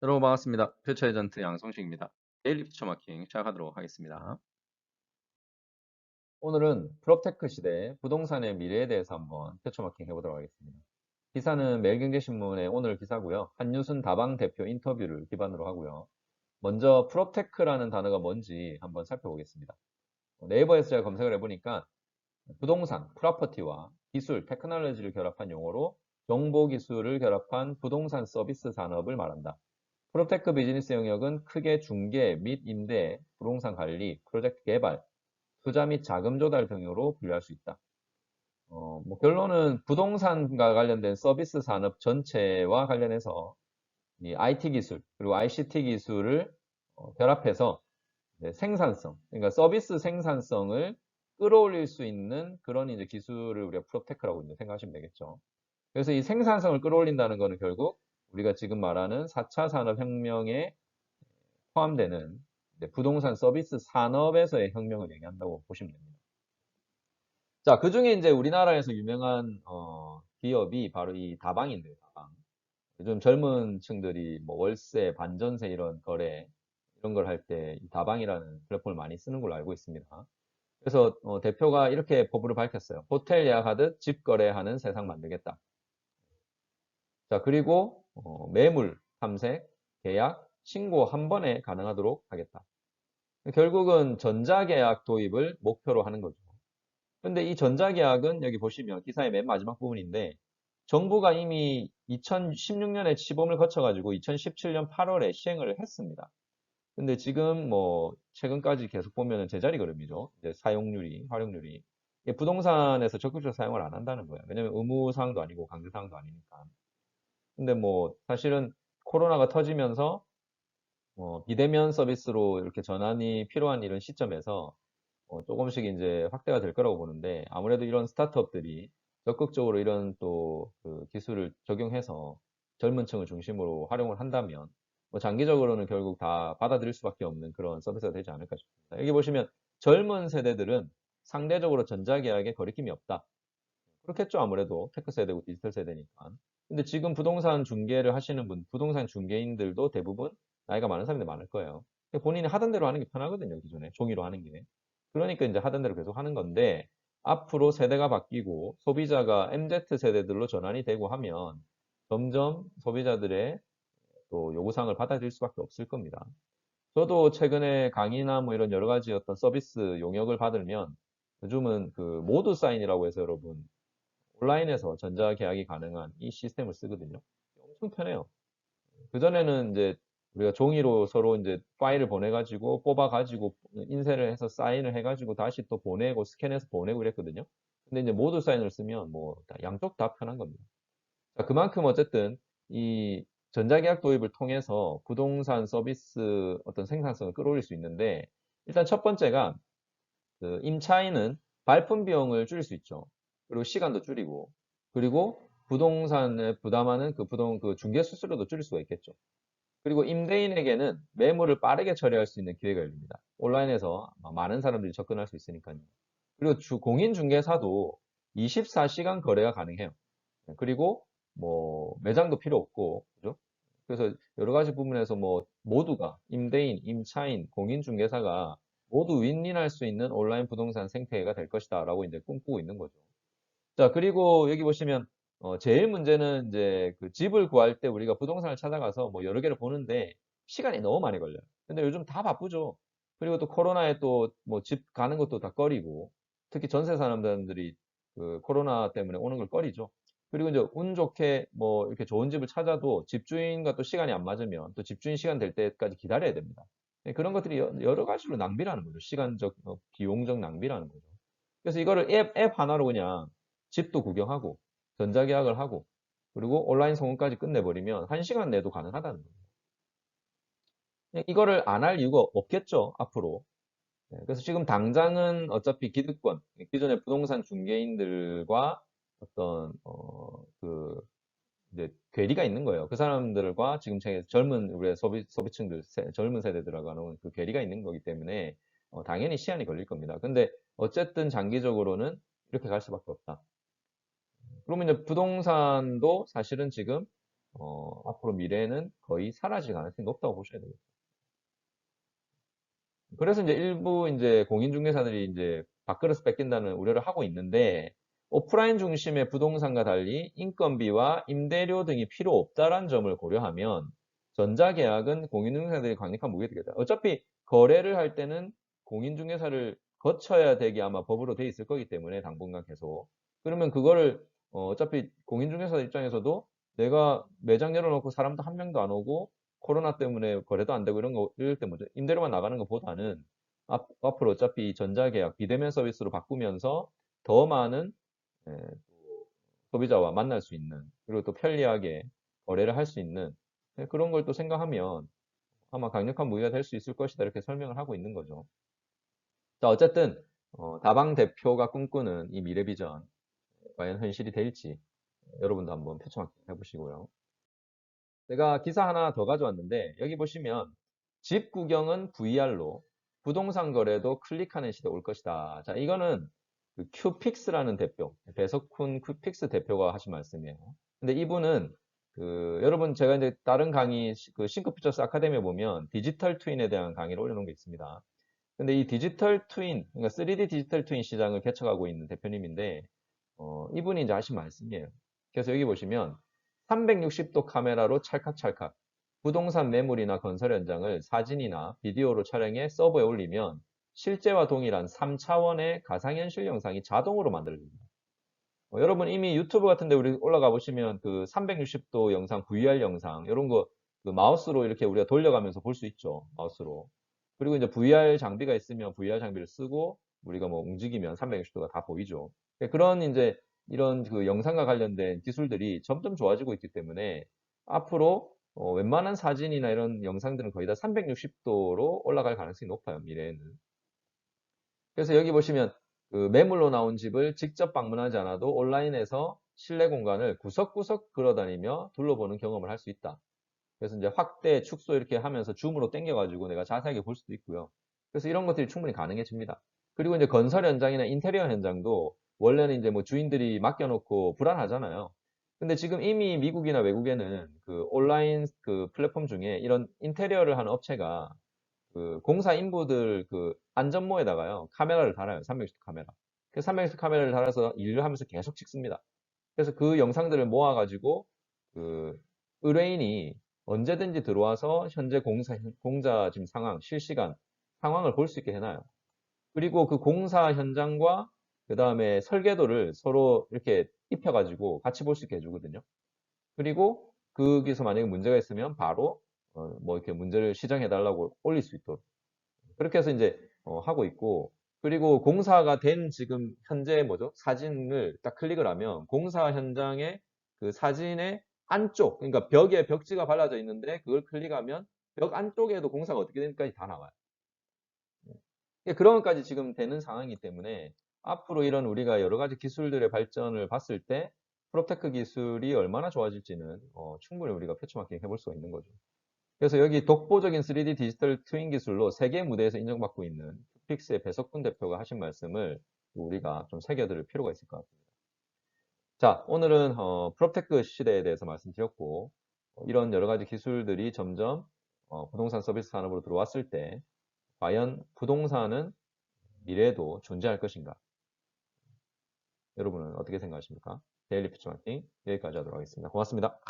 여러분 반갑습니다. 퓨처 에전트 양성식입니다. 데일리 퓨처 마킹 시작하도록 하겠습니다. 오늘은 프롭테크 시대 부동산의 미래에 대해서 한번 퓨처 마킹 해보도록 하겠습니다. 기사는 매일경제신문의 오늘 기사고요. 한유순 다방 대표 인터뷰를 기반으로 하고요. 먼저 프롭테크라는 단어가 뭔지 한번 살펴보겠습니다. 네이버에서 제가 검색을 해보니까 부동산, 프로퍼티와 기술, 테크놀로지를 결합한 용어로 정보기술을 결합한 부동산 서비스 산업을 말한다. 프로테크 비즈니스 영역은 크게 중개 및 임대, 부동산 관리, 프로젝트 개발, 투자 및 자금 조달 등으로 분류할 수 있다. 결론은 부동산과 관련된 서비스 산업 전체와 관련해서 이 IT 기술 그리고 ICT 기술을 결합해서 생산성, 그러니까 서비스 생산성을 끌어올릴 수 있는 그런 이제 기술을 우리가 프로테크라고 이제 생각하시면 되겠죠. 그래서 이 생산성을 끌어올린다는 것은 결국 우리가 지금 말하는 4차 산업혁명에 포함되는 부동산 서비스 산업에서의 혁명을 얘기한다고 보시면 됩니다. 자, 그 중에 이제 우리나라에서 유명한 기업이 바로 이 다방인데요, 다방. 요즘 젊은 층들이 뭐 월세, 반전세 이런 거래 이런 걸 할 때 이 다방이라는 플랫폼을 많이 쓰는 걸로 알고 있습니다. 그래서 대표가 이렇게 포부를 밝혔어요. 호텔 예약하듯 집 거래하는 세상 만들겠다. 자, 그리고 매물, 탐색, 계약, 신고 한 번에 가능하도록 하겠다. 결국은 전자계약 도입을 목표로 하는 거죠. 근데 이 전자계약은 여기 보시면 기사의 맨 마지막 부분인데 정부가 이미 2016년에 시범을 거쳐가지고 2017년 8월에 시행을 했습니다. 근데 지금 뭐 최근까지 계속 보면은 제자리 걸음이죠. 이제 사용률이, 활용률이. 이게 부동산에서 적극적으로 사용을 안 한다는 거예요. 왜냐면 의무사항도 아니고 강제사항도 아니니까. 근데 뭐 사실은 코로나가 터지면서 비대면 서비스로 이렇게 전환이 필요한 이런 시점에서 조금씩 이제 확대가 될 거라고 보는데 아무래도 이런 스타트업들이 적극적으로 이런 또 그 기술을 적용해서 젊은 층을 중심으로 활용을 한다면 뭐 장기적으로는 결국 다 받아들일 수밖에 없는 그런 서비스가 되지 않을까 싶습니다. 여기 보시면 젊은 세대들은 상대적으로 전자계약에 거리낌이 없다. 그렇겠죠. 아무래도 테크 세대고 디지털 세대니까. 근데 지금 부동산 중개를 하시는 분, 부동산 중개인들도 대부분 나이가 많은 사람들이 많을 거예요. 본인이 하던 대로 하는 게 편하거든요. 기존에 종이로 하는 게. 그러니까 이제 하던 대로 계속 하는 건데 앞으로 세대가 바뀌고 소비자가 MZ 세대들로 전환이 되고 하면 점점 소비자들의 또 요구사항을 받아들일 수밖에 없을 겁니다. 저도 최근에 강의나 뭐 이런 여러 가지 어떤 서비스 용역을 받으면 요즘은 그 모드 사인이라고 해서 여러분 온라인에서 전자계약이 가능한 이 시스템을 쓰거든요. 엄청 편해요. 그전에는 이제 우리가 종이로 서로 이제 파일을 보내가지고 뽑아가지고 인쇄를 해서 사인을 해가지고 다시 또 보내고 스캔해서 보내고 그랬거든요. 근데 이제 모두 사인을 쓰면 뭐 양쪽 다 편한 겁니다. 자, 그만큼 어쨌든 이 전자계약 도입을 통해서 부동산 서비스 어떤 생산성을 끌어올릴 수 있는데 일단 첫 번째가 그 임차인은 발품 비용을 줄일 수 있죠. 그리고 시간도 줄이고, 그리고 부동산에 부담하는 그 중개 수수료도 줄일 수가 있겠죠. 그리고 임대인에게는 매물을 빠르게 처리할 수 있는 기회가 열립니다. 온라인에서 많은 사람들이 접근할 수 있으니까요. 그리고 공인중개사도 24시간 거래가 가능해요. 그리고 뭐 매장도 필요 없고, 그죠? 그래서 여러 가지 부분에서 뭐 모두가 임대인, 임차인, 공인중개사가 모두 윈윈할 수 있는 온라인 부동산 생태계가 될 것이다라고 이제 꿈꾸고 있는 거죠. 자, 그리고 여기 보시면 제일 문제는 이제 그 집을 구할 때 우리가 부동산을 찾아가서 뭐 여러 개를 보는데 시간이 너무 많이 걸려요. 근데 요즘 다 바쁘죠. 그리고 또 코로나에 또 뭐 집 가는 것도 다 꺼리고 특히 전세 사는 사람들이 그 코로나 때문에 오는 걸 꺼리죠. 그리고 이제 운 좋게 뭐 이렇게 좋은 집을 찾아도 집주인과 또 시간이 안 맞으면 또 집주인 시간 될 때까지 기다려야 됩니다. 네, 그런 것들이 여러 가지로 낭비라는 거죠. 시간적, 비용적 낭비라는 거죠. 그래서 이거를 앱 하나로 그냥 집도 구경하고 전자계약을 하고 그리고 온라인 송금까지 끝내버리면 1시간 내도 가능하다는 거예요. 이거를 안 할 이유가 없겠죠, 앞으로. 네, 그래서 지금 당장은 어차피 기득권, 기존의 부동산 중개인들과 어떤 그 이제 괴리가 있는 거예요. 그 사람들과 지금 젊은 우리의 소비층들, 젊은 세대들하고는 그 괴리가 있는 거기 때문에 당연히 시한이 걸릴 겁니다. 근데 어쨌든 장기적으로는 이렇게 갈 수밖에 없다. 그러면 이제 부동산도 사실은 지금 앞으로 미래에는 거의 사라질 가능성이 높다고 보셔야 되겠죠. 그래서 이제 일부 이제 공인중개사들이 이제 밥그릇 뺏긴다는 우려를 하고 있는데, 오프라인 중심의 부동산과 달리 인건비와 임대료 등이 필요 없다라는 점을 고려하면 전자계약은 공인중개사들이 강력한 무기가 되겠다. 어차피 거래를 할 때는 공인중개사를 거쳐야 되게 아마 법으로 돼 있을 거기 때문에 당분간 계속. 그러면 그거를 어차피 공인중개사 입장에서도 내가 매장 열어놓고 사람도 한 명도 안 오고 코로나 때문에 거래도 안 되고 이런 거, 이럴 때 뭐죠? 임대료만 나가는 것보다는 앞으로 어차피 전자계약, 비대면 서비스로 바꾸면서 더 많은 예, 소비자와 만날 수 있는, 그리고 또 편리하게 거래를 할 수 있는 그런 걸 또 생각하면 아마 강력한 무기가 될 수 있을 것이다. 이렇게 설명을 하고 있는 거죠. 자, 어쨌든 다방 대표가 꿈꾸는 이 미래 비전 과연 현실이 될지 여러분도 한번 표창 해보시고요. 제가 기사 하나 더 가져왔는데 여기 보시면 집 구경은 VR로 부동산 거래도 클릭하는 시대 올 것이다. 자, 이거는 그 큐픽스라는 대표, 배석훈 큐픽스 대표가 하신 말씀이에요. 근데 이분은 여러분 제가 이제 다른 강의 그 싱크퓨처스 아카데미에 보면 디지털 트윈에 대한 강의를 올려놓은 게 있습니다. 근데 이 디지털 트윈, 그러니까 3D 디지털 트윈 시장을 개척하고 있는 대표님인데 이분이 이제 하신 말씀이에요. 그래서 여기 보시면 360도 카메라로 찰칵찰칵 부동산 매물이나 건설 현장을 사진이나 비디오로 촬영해 서버에 올리면 실제와 동일한 3차원의 가상현실 영상이 자동으로 만들어집니다. 여러분 이미 유튜브 같은 데 우리 올라가 보시면 그 360도 영상, VR 영상 이런 거 그 마우스로 이렇게 우리가 돌려가면서 볼 수 있죠. 마우스로. 그리고 이제 VR 장비가 있으면 VR 장비를 쓰고 우리가 뭐 움직이면 360도가 다 보이죠. 그런 이제 이런 그 영상과 관련된 기술들이 점점 좋아지고 있기 때문에 앞으로 웬만한 사진이나 이런 영상들은 거의 다 360도로 올라갈 가능성이 높아요, 미래에는. 그래서 여기 보시면 그 매물로 나온 집을 직접 방문하지 않아도 온라인에서 실내 공간을 구석구석 걸어다니며 둘러보는 경험을 할 수 있다. 그래서 이제 확대, 축소 이렇게 하면서 줌으로 당겨가지고 내가 자세하게 볼 수도 있고요. 그래서 이런 것들이 충분히 가능해집니다. 그리고 이제 건설 현장이나 인테리어 현장도 원래는 이제 뭐 주인들이 맡겨놓고 불안하잖아요. 근데 지금 이미 미국이나 외국에는 그 온라인 그 플랫폼 중에 이런 인테리어를 하는 업체가 그 공사 인부들 그 안전모에다가요 카메라를 달아요. 360도 카메라. 그 360도 카메라를 달아서 일을 하면서 계속 찍습니다. 그래서 그 영상들을 모아가지고 그 의뢰인이 언제든지 들어와서 현재 공사 지금 상황, 실시간 상황을 볼 수 있게 해놔요. 그리고 그 공사 현장과 그 다음에 설계도를 서로 이렇게 입혀가지고 같이 볼 수 있게 해주거든요. 그리고 거기서 만약에 문제가 있으면 바로 뭐 이렇게 문제를 시정해달라고 올릴 수 있도록. 그렇게 해서 이제 하고 있고, 그리고 공사가 된 지금 현재 뭐죠? 사진을 딱 클릭을 하면 공사 현장의 그 사진의 안쪽, 그러니까 벽에 벽지가 발라져 있는데 그걸 클릭하면 벽 안쪽에도 공사가 어떻게 되는지까지 다 나와요. 그런 것까지 지금 되는 상황이기 때문에 앞으로 이런 우리가 여러 가지 기술들의 발전을 봤을 때 프로테크 기술이 얼마나 좋아질지는 충분히 우리가 표치마킹 해볼 수가 있는 거죠. 그래서 여기 독보적인 3D 디지털 트윈 기술로 세계 무대에서 인정받고 있는 픽스의 배석훈 대표가 하신 말씀을 우리가 좀 새겨들을 필요가 있을 것 같습니다. 자, 오늘은 프롭테크 시대에 대해서 말씀드렸고 이런 여러 가지 기술들이 점점 부동산 서비스 산업으로 들어왔을 때 과연 부동산은 미래에도 존재할 것인가? 여러분은 어떻게 생각하십니까? 데일리 피처마킹 여기까지 하도록 하겠습니다. 고맙습니다.